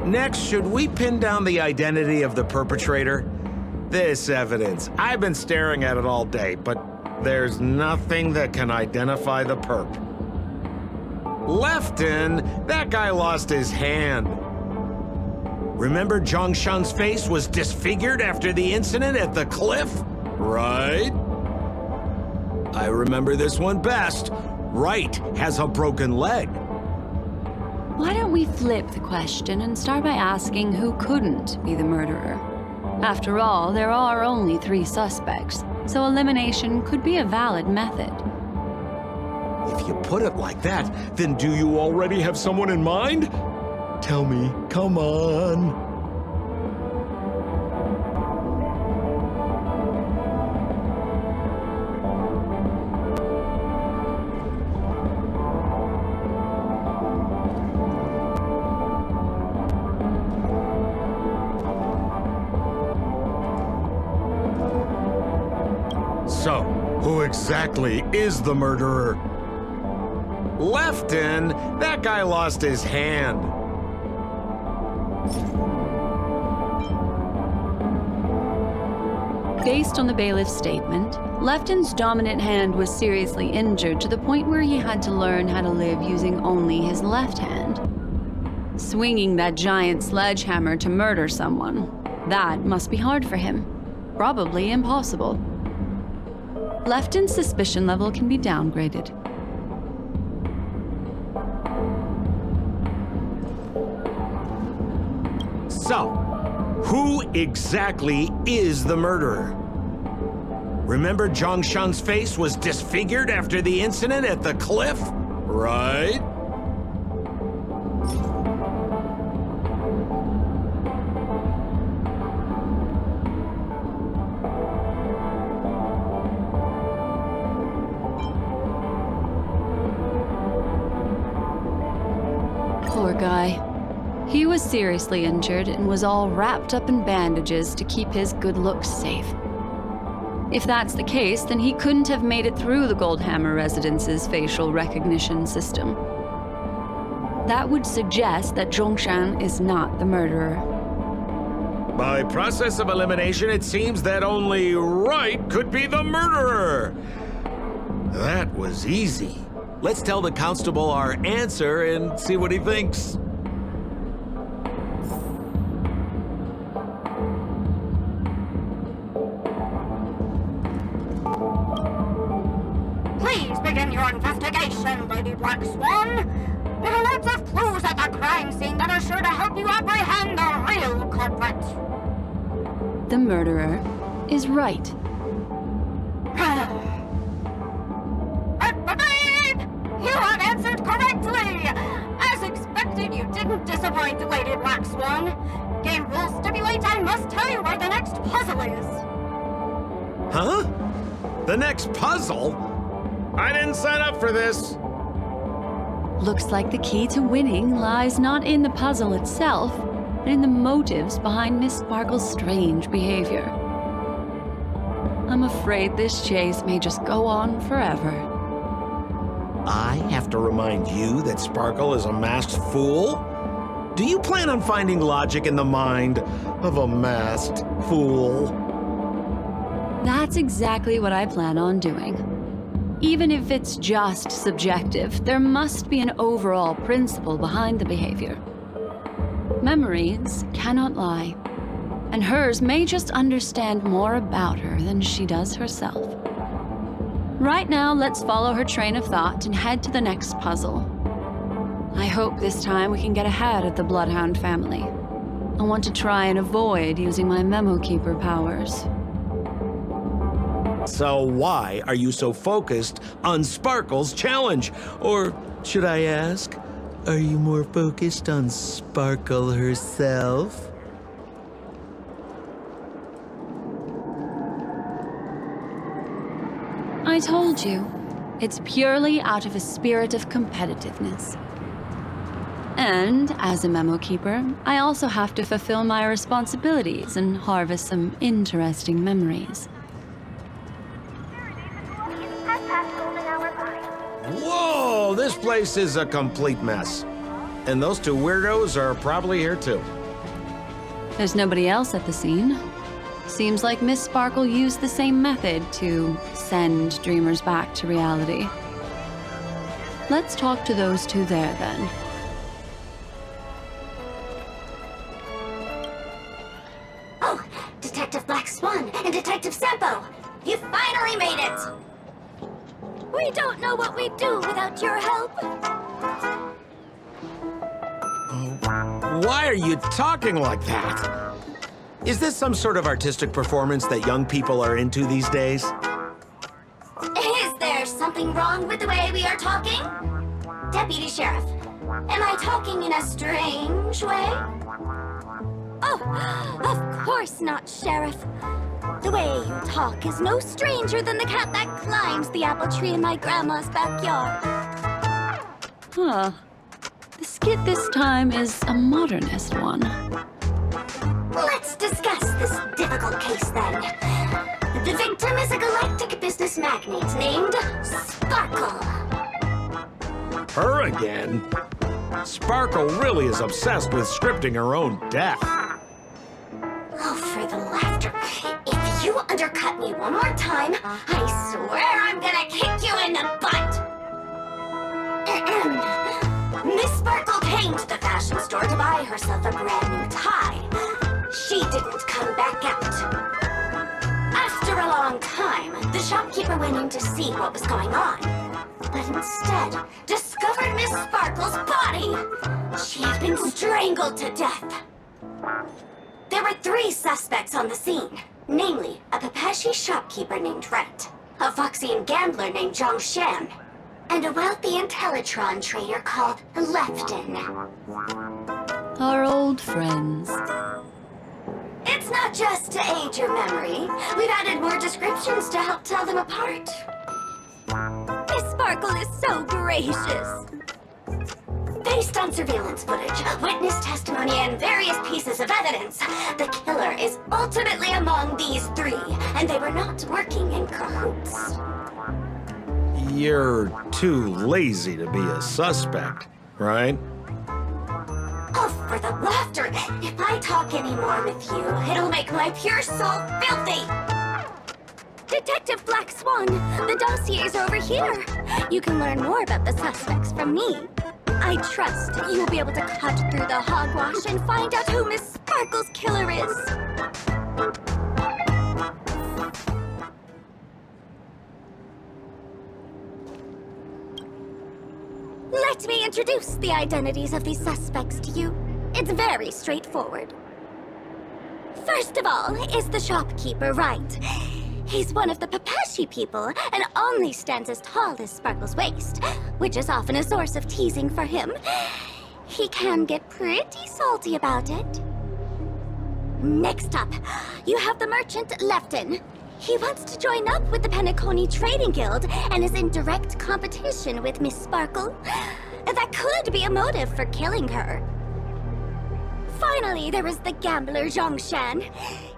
Next, should we pin down the identity of the perpetrator? This evidence, I've been staring at it all day, but there's nothing that can identify the perp. Lefton, that guy lost his hand. Remember Zhongshan's face was disfigured after the incident at the cliff? Right? I remember this one best. Right has a broken leg. Why don't we flip the question and start by asking who couldn't be the murderer? After all, there are only 3 suspects, so elimination could be a valid method. If you put it like that, then do you already have someone in mind? Tell me, come on. So, who exactly is the murderer? Lefton, that guy lost his hand. Based on the bailiff's statement, Lefton's dominant hand was seriously injured to the point where he had to learn how to live using only his left hand. Swinging that giant sledgehammer to murder someone, that must be hard for him. Probably impossible. Lefton's suspicion level can be downgraded. So, who exactly is the murderer? Remember Zhongshan's face was disfigured after the incident at the cliff? Right? Poor guy. He was seriously injured and was all wrapped up in bandages to keep his good looks safe. If that's the case, then he couldn't have made it through the Goldhammer residence's facial recognition system. That would suggest that Zhongshan is not the murderer. By process of elimination, it seems that only Right could be the murderer. That was easy. Let's tell the constable our answer and see what he thinks. Please begin your investigation, Lady Black Swan. There are lots of clues at the crime scene that are sure to help you apprehend the real culprit. The murderer is Right. You have answered correctly! As expected, you didn't disappoint, Lady Black Swan. Game rules stipulate I must tell you where the next puzzle is. Huh? The next puzzle? I didn't sign up for this. Looks like the key to winning lies not in the puzzle itself, but in the motives behind Miss Sparkle's strange behavior. I'm afraid this chase may just go on forever. I have to remind you that Sparkle is a masked fool? Do you plan on finding logic in the mind of a masked fool? That's exactly what I plan on doing. Even if it's just subjective, there must be an overall principle behind the behavior. Memories cannot lie, and hers may just understand more about her than she does herself. Right now, let's follow her train of thought and head to the next puzzle. I hope this time we can get ahead of the Bloodhound family. I want to try and avoid using my Memo Keeper powers. So why are you so focused on Sparkle's challenge? Or should I ask, are you more focused on Sparkle herself? I told you, it's purely out of a spirit of competitiveness. And as a Memo Keeper, I also have to fulfill my responsibilities and harvest some interesting memories. Whoa, this place is a complete mess. And those two weirdos are probably here too. There's nobody else at the scene. Seems like Miss Sparkle used the same method to send dreamers back to reality. Let's talk to those two there, then. Oh, Detective Black Swan and Detective Sampo! You finally made it! We don't know what we'd do without your help. Why are you talking like that? Is this some sort of artistic performance that young people are into these days? Is there something wrong with the way we are talking? Deputy Sheriff, am I talking in a strange way? Oh, of course not, Sheriff. The way you talk is no stranger than the cat that climbs the apple tree in my grandma's backyard. Huh. The skit this time is a modernist one. Let's discuss this difficult case then. The victim is a galactic business magnate named Sparkle. Her again? Sparkle really is obsessed with scripting her own death. Oh, for the laughter. If you undercut me one more time, I swear I'm gonna kick you in the butt. Miss Sparkle came to the fashion store to buy herself a brand new tie. She didn't come back out. After a long time, the shopkeeper went in to see what was going on, but instead discovered Miss Sparkle's body. She had been strangled to death. There were 3 suspects on the scene, namely a Papashi shopkeeper named Wright, a Foxian gambler named Zhang Shan, and a wealthy Intellitron trader called Lefton. Our old friends. It's not just to aid your memory. We've added more descriptions to help tell them apart. Miss Sparkle is so gracious. Based on surveillance footage, witness testimony, and various pieces of evidence, the killer is ultimately among these 3, and they were not working in cahoots. You're too lazy to be a suspect, right? Oh, for the laughter! If I talk anymore with you, it'll make my pure soul filthy! Detective Black Swan, the dossier's over here. You can learn more about the suspects from me. I trust you'll be able to cut through the hogwash and find out who Miss Sparkle's killer is. Let me introduce the identities of these suspects to you. It's very straightforward. First of all is the shopkeeper, Wright. He's one of the Papashi people and only stands as tall as Sparkle's waist, which is often a source of teasing for him. He can get pretty salty about it. Next up, you have the merchant Lefton. He wants to join up with the Penacony Trading Guild and is in direct competition with Miss Sparkle. That could be a motive for killing her. Finally, there is the gambler Zhang Shan.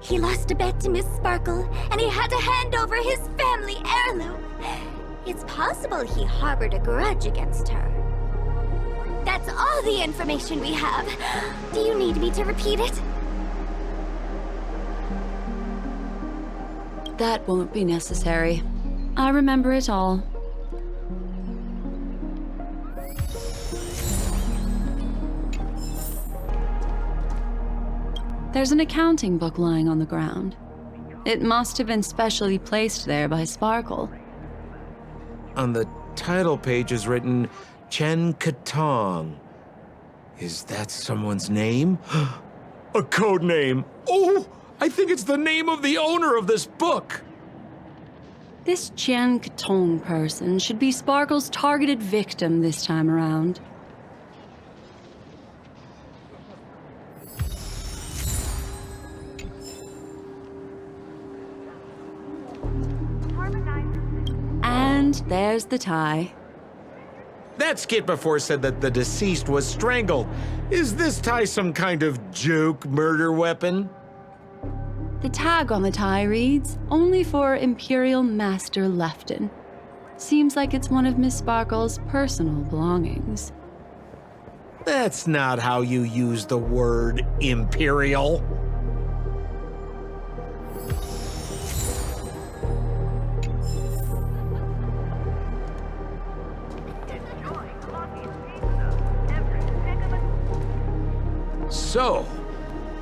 He lost a bet to Miss Sparkle, and he had to hand over his family heirloom. It's possible he harbored a grudge against her. That's all the information we have. Do you need me to repeat it? That won't be necessary. I remember it all. There's an accounting book lying on the ground. It must have been specially placed there by Sparkle. On the title page is written Chen Katong. Is that someone's name? A code name. Oh, I think it's the name of the owner of this book. This Jian Katong person should be Sparkle's targeted victim this time around. And there's the tie. That skit before said that the deceased was strangled. Is this tie some kind of joke murder weapon? The tag on the tie reads, "Only for Imperial Master Lefton." Seems like it's one of Miss Sparkle's personal belongings. That's not how you use the word imperial. So,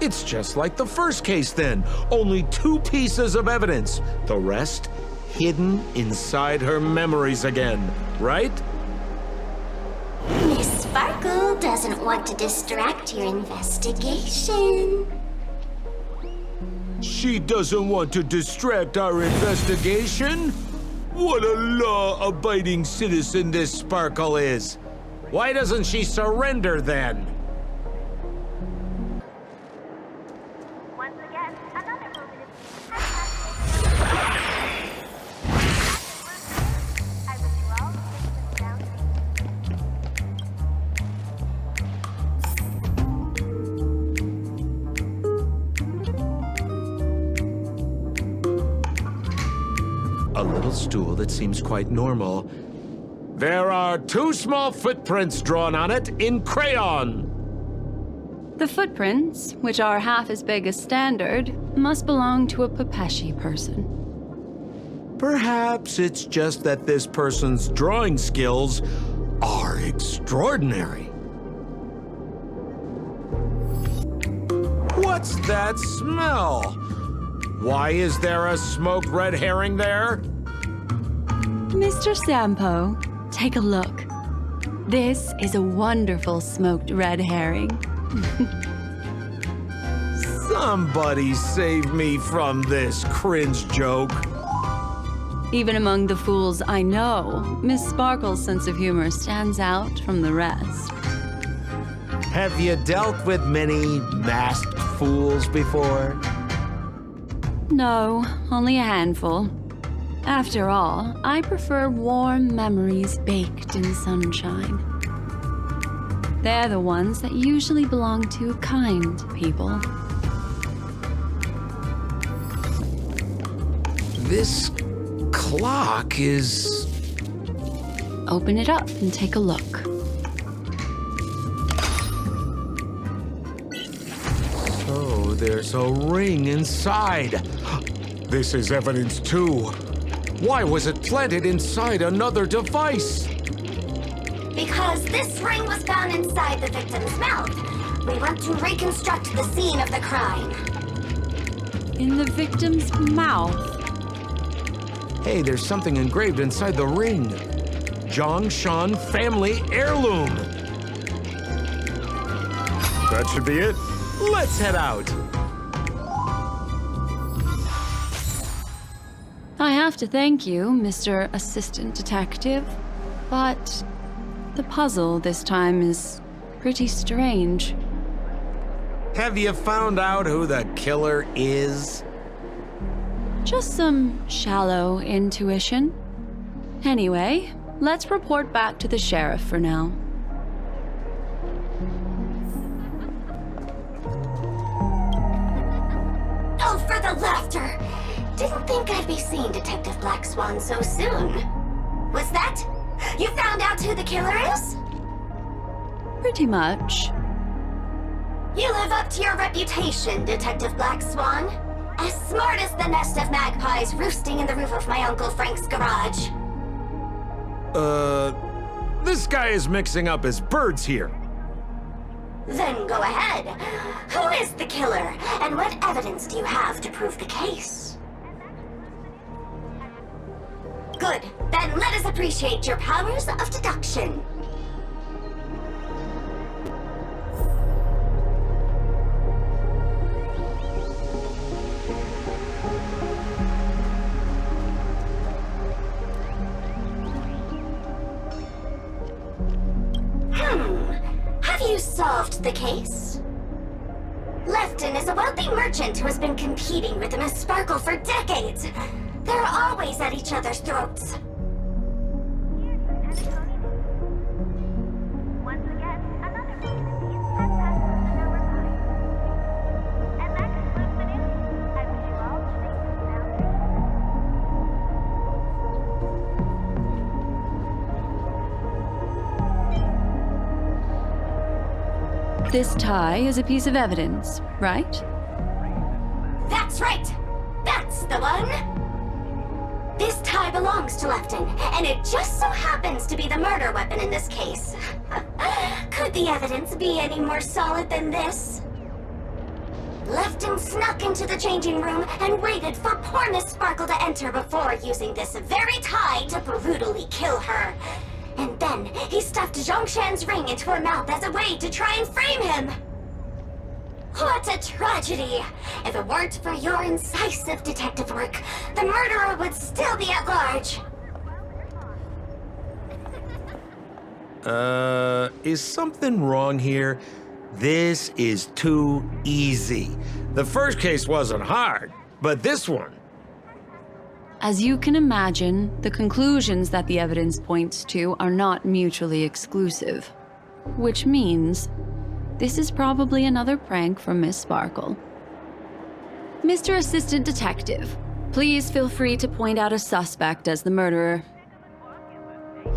it's just like the first case then. Only 2 pieces of evidence. The rest hidden inside her memories again, right? Miss Sparkle doesn't want to distract your investigation. She doesn't want to distract our investigation? What a law-abiding citizen this Sparkle is. Why doesn't she surrender then? Once again, another movement is I wish you all the down. A little stool that seems quite normal. There are 2 small footprints drawn on it in crayon. The footprints, which are half as big as standard, must belong to a Pepeshi person. Perhaps it's just that this person's drawing skills are extraordinary. What's that smell? Why is there a smoked red herring there? Mr. Sampo, take a look. This is a wonderful smoked red herring. Somebody save me from this cringe joke. Even among the fools I know, Miss Sparkle's sense of humor stands out from the rest. Have you dealt with many masked fools before? No, only a handful. After all, I prefer warm memories baked in sunshine. They're the ones that usually belong to kind people. This clock is... Open it up and take a look. So there's a ring inside. This is evidence too. Why was it planted inside another device? Because this ring was found inside the victim's mouth. We want to reconstruct the scene of the crime. In the victim's mouth. Hey, there's something engraved inside the ring. Zhongshan family heirloom. That should be it. Let's head out. I have to thank you, Mr. Assistant Detective, but the puzzle this time is pretty strange. Have you found out who the killer is? Just some shallow intuition. Anyway, let's report back to the sheriff for now. Oh, for the laughter! Didn't think I'd be seeing Detective Black Swan so soon. Was that? You found out who the killer is? Pretty much. You live up to your reputation, Detective Black Swan. As smart as the nest of magpies roosting in the roof of my Uncle Frank's garage. This guy is mixing up his birds here. Then go ahead. Who is the killer, and what evidence do you have to prove the case? Good. Then let us appreciate your powers of deduction. Have you solved the case? Lefton is a wealthy merchant who has been competing with Miss Sparkle for decades. They're always at each other's throats. Once again, another movement is fantastic number 5. And that concludes the news. I wish you all safe and sound. This tie is a piece of evidence, right? That's right! That's the one! This tie belongs to Lefton, and it just so happens to be the murder weapon in this case. Could the evidence be any more solid than this? Lefton snuck into the changing room and waited for poor Miss Sparkle to enter before using this very tie to brutally kill her. And then he stuffed Zhongshan's ring into her mouth as a way to try and frame him. What a tragedy! If it weren't for your incisive detective work, the murderer would still be at large. Is something wrong here? This is too easy. The first case wasn't hard, but this one... As you can imagine, the conclusions that the evidence points to are not mutually exclusive. Which means, this is probably another prank from Miss Sparkle. Mr. Assistant Detective, please feel free to point out a suspect as the murderer.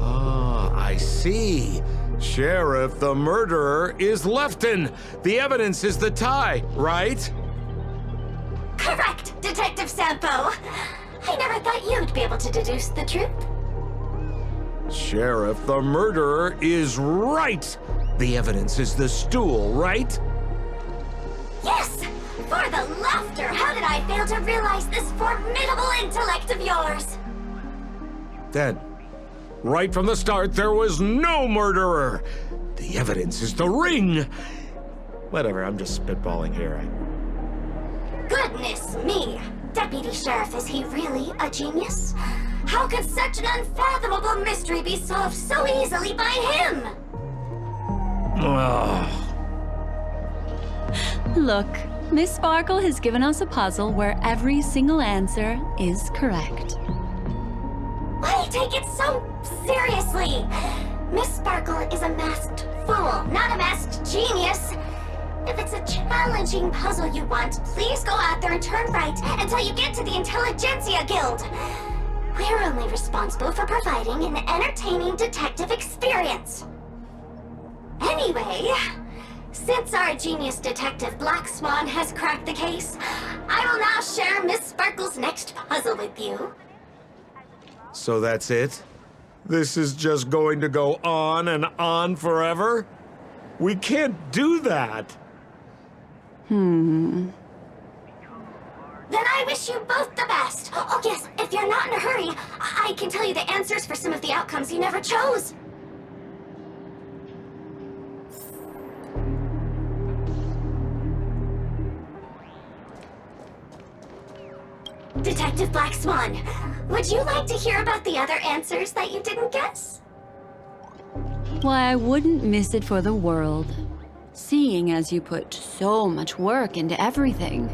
Ah, I see. Sheriff, the murderer is Lefton. The evidence is the tie, right? Correct, Detective Sampo. I never thought you'd be able to deduce the truth. Sheriff, the murderer is right. The evidence is the stool, right? Yes! For the laughter, how did I fail to realize this formidable intellect of yours? Then, right from the start, there was no murderer. The evidence is the ring. Whatever, I'm just spitballing here. Goodness me! Deputy Sheriff, is he really a genius? How could such an unfathomable mystery be solved so easily by him? Look, Miss Sparkle has given us a puzzle where every single answer is correct. Why take it so seriously? Miss Sparkle is a masked fool, not a masked genius. If it's a challenging puzzle you want, please go out there and turn right until you get to the Intelligentsia Guild. We're only responsible for providing an entertaining detective experience. Anyway, since our genius detective Black Swan has cracked the case, I will now share Miss Sparkle's next puzzle with you. So that's it? This is just going to go on and on forever? We can't do that. Then I wish you both the best. Oh yes, if you're not in a hurry, I can tell you the answers for some of the outcomes you never chose. Detective Black Swan, would you like to hear about the other answers that you didn't guess? Why, I wouldn't miss it for the world. Seeing as you put so much work into everything.